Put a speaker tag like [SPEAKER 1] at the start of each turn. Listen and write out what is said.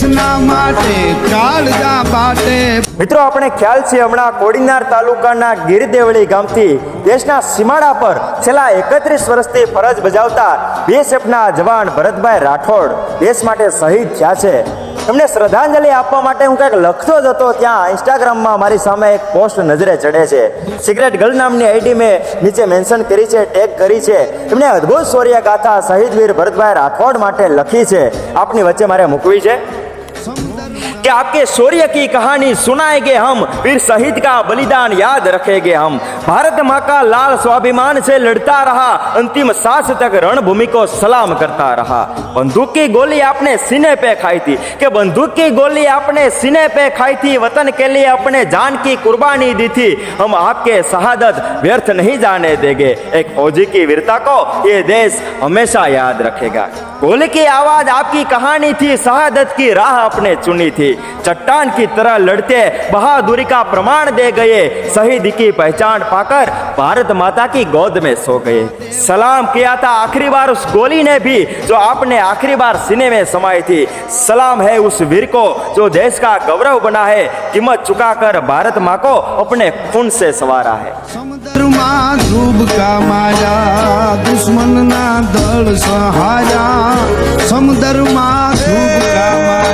[SPEAKER 1] દેશના માટે કાળજા બાટે।
[SPEAKER 2] મિત્રો, આપણે ખ્યાલ છે હમણાં કોડીનાર તાલુકાના ગીરદેવળી ગામથી દેશના સીમાડા પર છેલ્લા 31 વર્ષથી ફરજ બજાવતા BSFના જવાન ભરતભાઈ રાઠોડ દેશ માટે શહીદ થયા છે। એમને શ્રદ્ધાંજલિ આપવા માટે હું કંઈક લખતો જ હતો, ત્યાં ઇન્સ્ટાગ્રામમાં મારી સામે એક પોસ્ટ નજરે ચડે છે। સિગરેટ ગર્લ નામની આઈડી મેં નીચે મેન્શન કરી છે, ટેગ કરી છે। એમણે અદ્ભુત શૌર્ય ગાથા શહીદ વીર ભરતભાઈ રાઠોડ માટે લખી છે, આપની વચ્ચે મારે મૂકવી છે कि आपके शौर्य की कहानी सुनाएंगे हम, वीर शहीद का बलिदान याद रखेंगे हम। भारत माँ का लाल स्वाभिमान से लड़ता रहा, अंतिम सांस तक रणभूमि को सलाम करता रहा। बंदूक की गोली आपने सीने पे खाई थी, कि बंदूक की गोली आपने सीने पे खाई थी, वतन के लिए अपने जान की कुर्बानी दी थी। हम आपके शहादत व्यर्थ नहीं जाने देंगे, एक फौजी की वीरता को ये देश हमेशा याद रखेगा। गोली की आवाज आपकी कहानी थी, शहादत की राह आपने चुनी थी। चट्टान की तरह लड़ते बहादुरी का प्रमाण दे गए, शहीद की पहचान पाकर भारत माता की गोद में सो गए। सलाम किया था आखिरी बार उस गोली ने भी, जो आपने आखिरी बार सीने में समाई थी। सलाम है उस वीर को जो देश का गौरव बना है, कीमत चुकाकर भारत माँ को अपने खून से संवारा है।
[SPEAKER 1] સમુદ્રમાં ડૂબકા માર્યા, દુશ્મનના દળ સહાયા, સમુદ્રમાં ડૂબકા માર્યા।